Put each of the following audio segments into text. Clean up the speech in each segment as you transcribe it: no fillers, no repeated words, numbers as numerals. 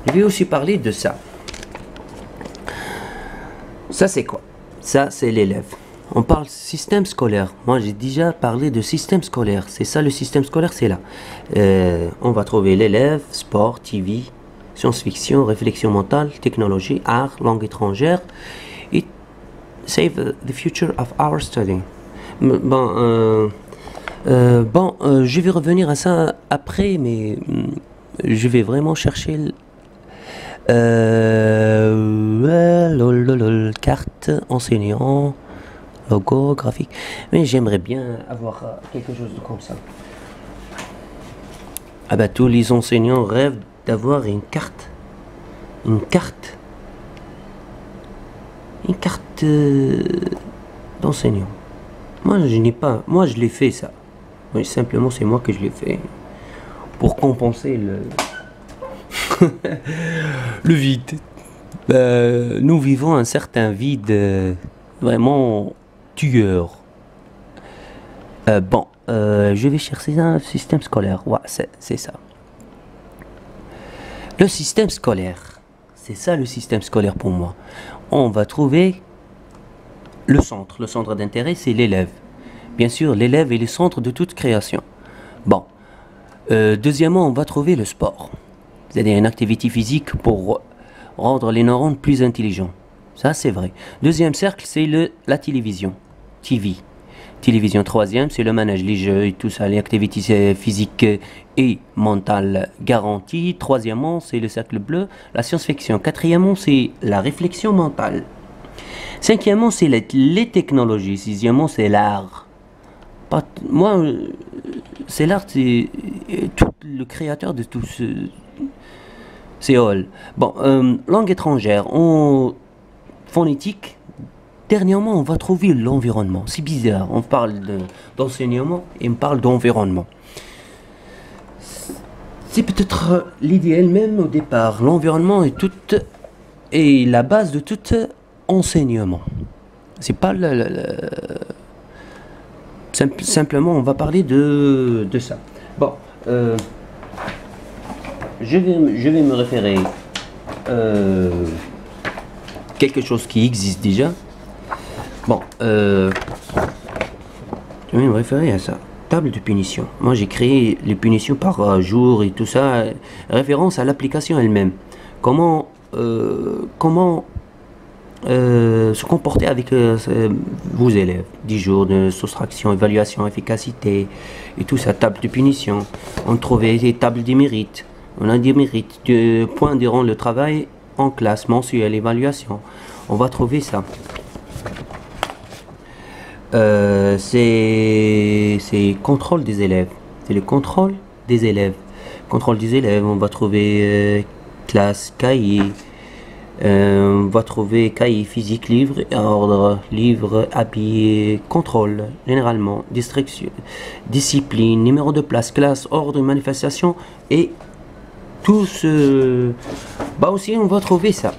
Je vais aussi parler de ça. Ça c'est quoi? Ça c'est l'élève. On parle système scolaire. Moi j'ai déjà parlé de système scolaire. C'est ça le système scolaire, c'est là. On va trouver l'élève, sport, TV, science-fiction, réflexion mentale, technologie, art, langue étrangère. Et save the future of our study. Bon, je vais revenir à ça après, mais je vais vraiment chercher carte enseignant, logo, graphique. Mais j'aimerais bien avoir quelque chose de comme ça. Ah bah tous les enseignants rêvent d'avoir une carte. Une carte d'enseignant. Moi je n'ai pas. Moi je l'ai fait ça. Oui, simplement c'est moi que je l'ai fait. Pour compenser le vide. Nous vivons un certain vide vraiment tueur. Je vais chercher un système scolaire. Ouais, c'est ça. Le système scolaire. C'est ça le système scolaire pour moi. On va trouver le centre. Le centre d'intérêt, c'est l'élève. Bien sûr, l'élève est le centre de toute création. Bon. Deuxièmement, on va trouver le sport. C'est-à-dire une activité physique pour rendre les neurones plus intelligents. Ça, c'est vrai. Deuxième cercle, c'est la télévision. TV. Télévision. Troisième, c'est le manège, les jeux et tout ça, les activités physiques et mentales garanties. Troisièmement, c'est le cercle bleu, la science-fiction. Quatrièmement, c'est la réflexion mentale. Cinquièmement, c'est les technologies. Sixièmement, c'est l'art. Moi, c'est l'art, c'est tout le créateur de tout ce... C'est all. Bon, langue étrangère, phonétique. Dernièrement, on va trouver l'environnement. C'est bizarre. On parle d'enseignement et on parle d'environnement. C'est peut-être l'idéal même au départ. L'environnement est la base de tout enseignement. C'est pas simplement, on va parler de ça. Bon, je vais me référer quelque chose qui existe déjà. Bon, je vais me référer à ça. Table de punition. Moi, j'ai créé les punitions par jour et tout ça, référence à l'application elle-même. Comment se comporter avec vos élèves. 10 jours de soustraction, évaluation, efficacité et tout ça. Table de punition. On trouvait des tables de mérite. On a des mérites de points durant le travail en classe, mensuel, évaluation. On va trouver ça. C'est contrôle des élèves. C'est le contrôle des élèves. Contrôle des élèves, on va trouver classe, cahier. On va trouver cahier physique, livre, ordre, livre, habillé, contrôle, généralement, distraction, discipline, numéro de place, classe, ordre, manifestation et tout ce... Bah aussi, on va trouver ça.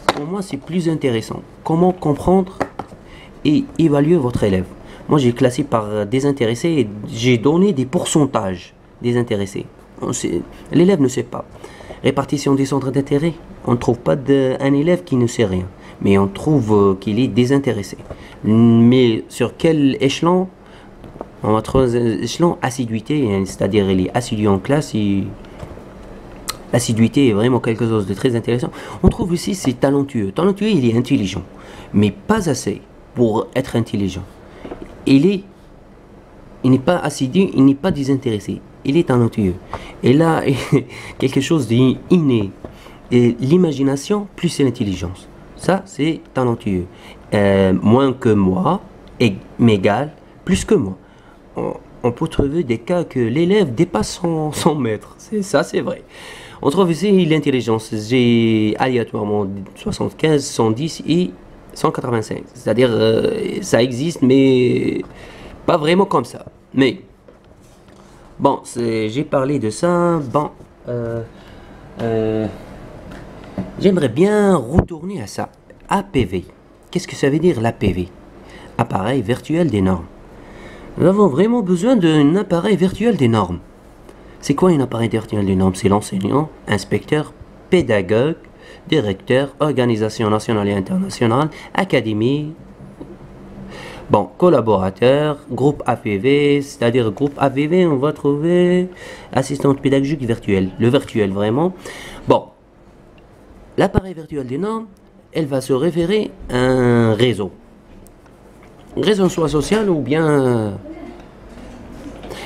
Pour moi, c'est plus intéressant. Comment comprendre et évaluer votre élève. Moi, j'ai classé par désintéressé et j'ai donné des pourcentages des intéressés. L'élève ne sait pas. Répartition des centres d'intérêt. On ne trouve pas un élève qui ne sait rien. Mais on trouve qu'il est désintéressé. Mais sur quel échelon? On va trouver échelon assiduité, c'est-à-dire il est assidu en classe et l'assiduité est vraiment quelque chose de très intéressant. On trouve aussi c'est talentueux. Talentueux, il est intelligent, mais pas assez pour être intelligent. Il n'est pas assidu, il n'est pas désintéressé. Il est talentueux. Et là, quelque chose d'inné. Et l'imagination plus l'intelligence. Ça, c'est talentueux. Moins que moi, m'égale plus que moi. On peut trouver des cas que l'élève dépasse son maître. Ça, c'est vrai. On trouve ici l'intelligence. J'ai aléatoirement 75, 110 et 185. C'est-à-dire, ça existe, mais pas vraiment comme ça. Mais, bon, j'ai parlé de ça. Bon, j'aimerais bien retourner à ça. APV. Qu'est-ce que ça veut dire l'APV? Appareil virtuel des normes. Nous avons vraiment besoin d'un appareil virtuel des normes. C'est quoi un appareil virtuel des normes? C'est l'enseignant, inspecteur, pédagogue, directeur, organisation nationale et internationale, académie, bon, collaborateur, groupe APV, c'est-à-dire groupe APV, on va trouver assistante pédagogique virtuelle, le virtuel vraiment. Bon, l'appareil virtuel des normes, elle va se référer à un réseau. Réseau soit social ou bien...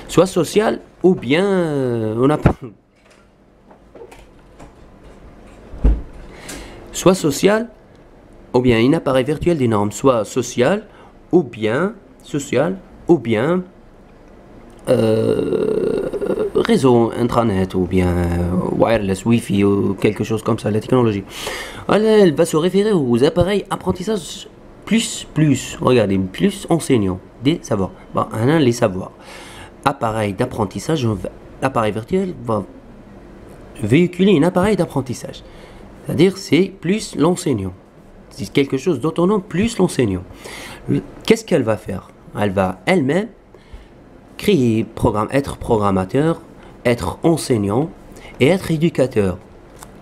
soit social ou bien... on a... soit social ou bien un appareil virtuel des normes, soit social ou bien réseau intranet ou bien wireless wifi ou quelque chose comme ça, la technologie. Elle va se référer aux appareils apprentissage plus, regardez, plus enseignants des savoirs. Bon, les savoirs. Appareil d'apprentissage, l'appareil virtuel va véhiculer un appareil d'apprentissage. C'est-à-dire c'est plus l'enseignant. C'est quelque chose d'autonome plus l'enseignant. Qu'est-ce qu'elle va faire? Elle va elle-même créer, être programmateur, être enseignant et être éducateur.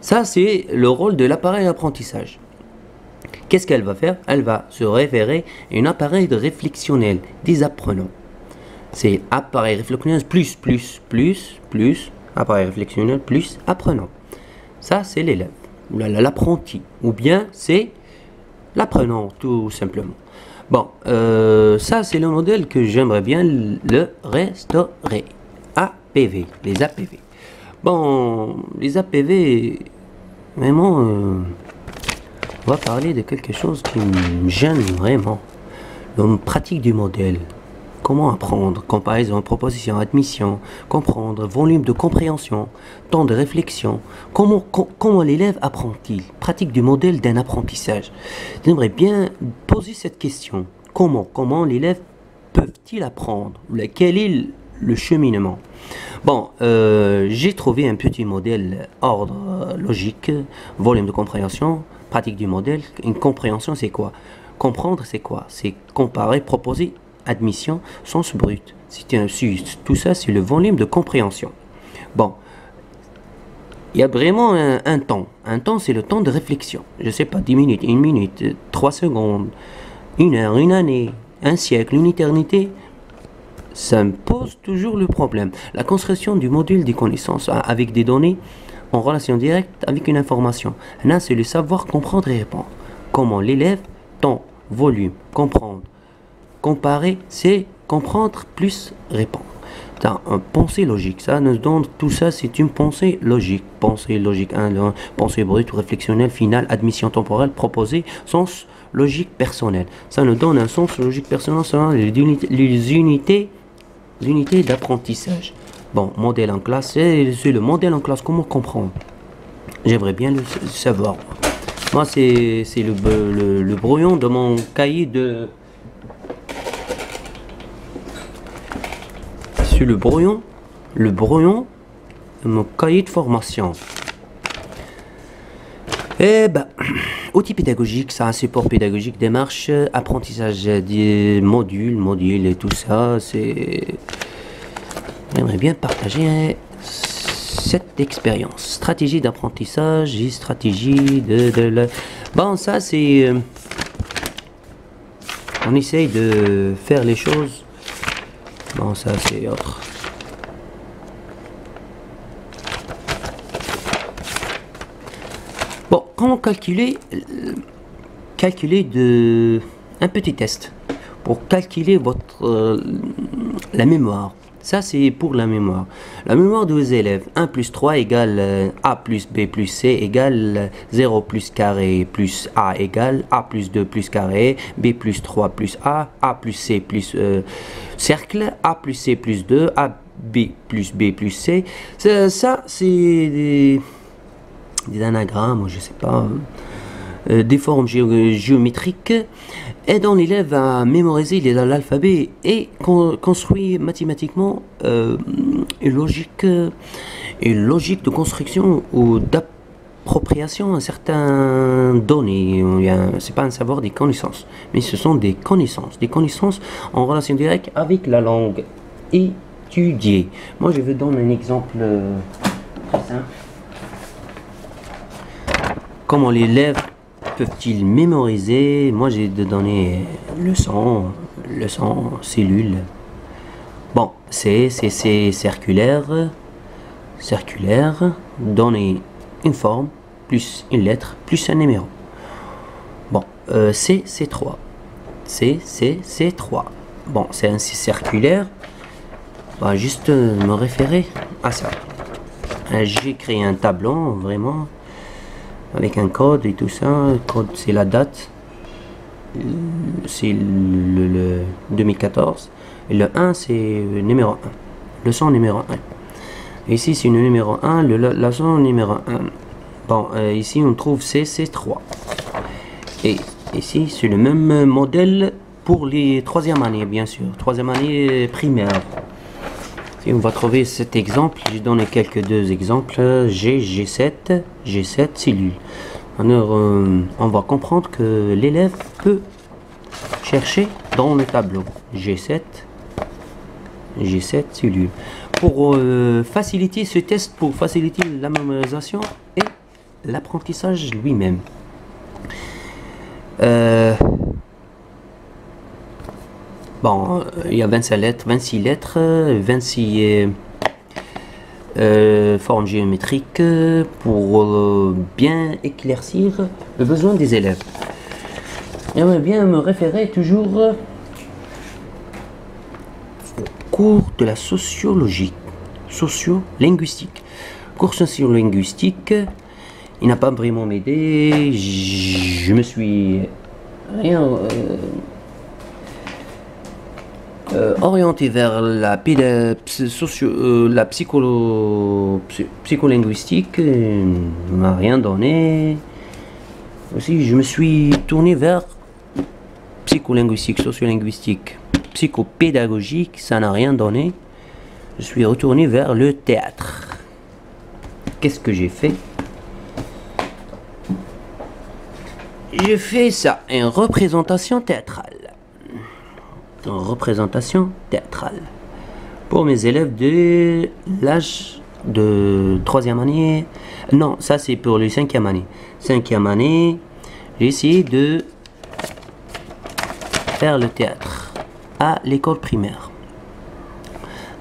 Ça, c'est le rôle de l'appareil d'apprentissage. Qu'est-ce qu'elle va faire? Elle va se référer à un appareil de réflexionnel des apprenants. C'est appareil réflexionnel plus, appareil réflexionnel plus apprenant. Ça, c'est l'élève, l'apprenti, ou bien c'est l'apprenant, tout simplement. Bon, ça, c'est le modèle que j'aimerais bien le restaurer. APV, les APV. Bon, les APV, vraiment, on va parler de quelque chose qui me gêne vraiment. La pratique du modèle. Comment apprendre, comparaison, proposition, admission, comprendre, volume de compréhension, temps de réflexion. Comment l'élève apprend-il? Pratique du modèle d'un apprentissage. J'aimerais bien poser cette question. Comment l'élève peut-il apprendre? Quel est le cheminement? Bon, j'ai trouvé un petit modèle ordre logique, volume de compréhension, pratique du modèle. Une compréhension, c'est quoi? Comprendre, c'est quoi? C'est comparer, proposer, admission, sens brut. Tout ça, c'est le volume de compréhension. Bon, il y a vraiment un temps. Un temps, c'est le temps de réflexion. Je sais pas, 10 minutes, 1 minute, 3 secondes, 1 heure, 1 année, 1 siècle, une éternité. Ça me pose toujours le problème. La construction du module des connaissances avec des données en relation directe avec une information. Là, c'est le savoir comprendre et répondre. Comment l'élève, temps, volume, comprendre. Comparer, c'est comprendre plus répondre. C'est une pensée logique. Ça nous donne tout ça, c'est une pensée logique. Pensée logique 1, pensée brute, réflexionnelle, finale, admission temporelle, proposée, sens logique personnel. Ça nous donne un sens logique personnel selon les unités d'apprentissage. Bon, modèle en classe, c'est le modèle en classe. Comment comprendre? J'aimerais bien le savoir. Moi, c'est le brouillon de mon cahier de... C'est le brouillon de mon cahier de formation. Eh ben, outils pédagogiques, ça, un support pédagogique, démarche, apprentissage des modules et tout ça, c'est... J'aimerais bien partager cette expérience. Stratégie d'apprentissage et stratégie de... Bon, ça, c'est... on essaye de faire les choses. Bon, ça, c'est autre. Bon, comment calculer un petit test pour calculer votre la mémoire. Ça, c'est pour la mémoire. La mémoire de vos élèves. 1 plus 3 égale A plus B plus C égale 0 plus carré plus A égale A plus 2 plus carré, B plus 3 plus A plus C plus cercle, A plus C plus 2, A B plus C. Ça, c'est des anagrammes, je sais pas, des formes géométriques, aidant l'élève à mémoriser l'alphabet et construire mathématiquement une logique de construction ou d'appropriation à certaines données. C'est pas un savoir, des connaissances, mais ce sont des connaissances en relation directe avec la langue étudiée. Moi, je vais donner un exemple très simple. Comment les élèves peuvent-ils mémoriser? Moi, j'ai de donner leçon, cellule. Bon, c'est circulaire, donner une forme, plus une lettre, plus un numéro. Bon, c'est 3. C'est 3. Bon, c'est un circulaire. On va juste me référer à ça. J'ai créé un tableau, vraiment, avec un code et tout ça. Le code, c'est la date. C'est le 2014. Et le 1, c'est le numéro 1. Leçon numéro 1. Ici, c'est le numéro 1, la leçon numéro 1. Bon, ici, on trouve C3. Et ici, c'est le même modèle pour les troisième année, bien sûr. Troisième année primaire. Et on va trouver cet exemple. J'ai donné deux exemples. G7 cellules. Alors, on va comprendre que l'élève peut chercher dans le tableau G7 cellules. Pour faciliter ce test, pour faciliter la mémorisation et l'apprentissage lui-même. Bon, il y a 26 lettres, 26 formes géométriques pour bien éclaircir le besoin des élèves. J'aimerais bien me référer toujours au cours de la sociologie, socio-linguistique. Cours socio-linguistique, il n'a pas vraiment m'aidé. Je me suis rien orienté vers la psycholinguistique, ne m'a rien donné. Aussi, je me suis tourné vers psycholinguistique, sociolinguistique, psychopédagogique, ça n'a rien donné. Je suis retourné vers le théâtre. Qu'est-ce que j'ai fait? J'ai fait ça, une représentation théâtrale. Pour mes élèves de l'âge de 3e année. Non, ça c'est pour le 5e année. 5e année, j'ai essayé de faire le théâtre à l'école primaire.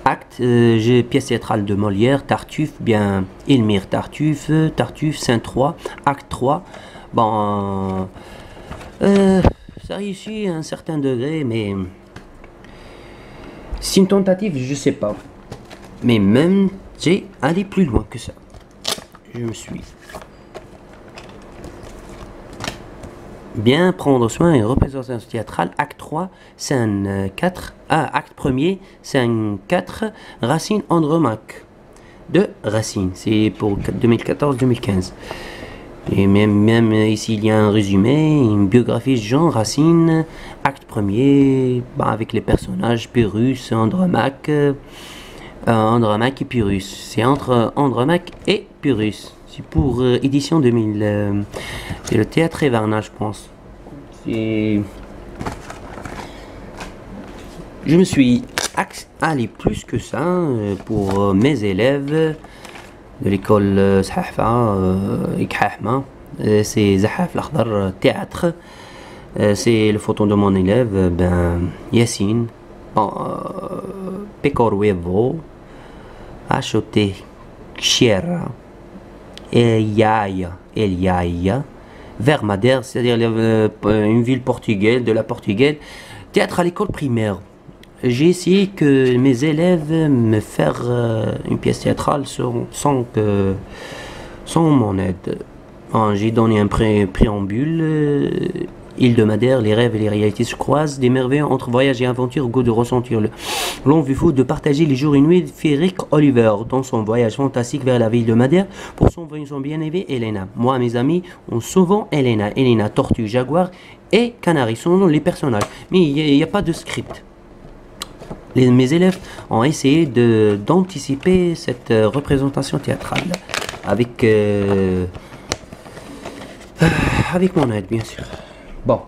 Acte, j'ai pièce théâtrale de Molière, Tartuffe, bien Elmire Tartuffe, scène 3, acte 3. Bon, ça réussit à un certain degré, mais c'est une tentative, je sais pas. Mais même, j'ai allé plus loin que ça. Je me suis bien prendre soin et représentation théâtrale, acte 3, scène 4, acte 1er, scène 4, Racine Andromaque de Racine. C'est pour 2014-2015. Et même ici, il y a un résumé, une biographie de Jean Racine, acte 1er, avec les personnages Pyrrhus, Andromaque et Pyrrhus. C'est entre Andromaque et Pyrrhus. C'est pour édition 2000. C'est le théâtre Evernat, je pense. Je me suis allé plus que ça pour mes élèves de l'école Zahafma, c'est Zahaf l'Akhdar théâtre. C'est le photo de mon élève, Yassine, Pecorwevo, Achoté, Chiera, Eliaia, vers Madère, c'est-à-dire une ville portugaise, de la Portugal. Théâtre à l'école primaire. J'ai essayé que mes élèves me fassent une pièce théâtrale sans mon aide. J'ai donné un préambule. Île de Madère, les rêves et les réalités se croisent, des merveilles entre voyage et aventure, au goût de ressentir l'envie fou de partager les jours et nuits fait Rick Oliver dans son voyage fantastique vers la ville de Madère pour son bien-aimé Elena. Moi, mes amis, ont souvent Elena, tortue, jaguar et canari sont les personnages. Mais il n'y a pas de script. Mes élèves ont essayé d'anticiper cette représentation théâtrale avec mon aide, bien sûr. Bon,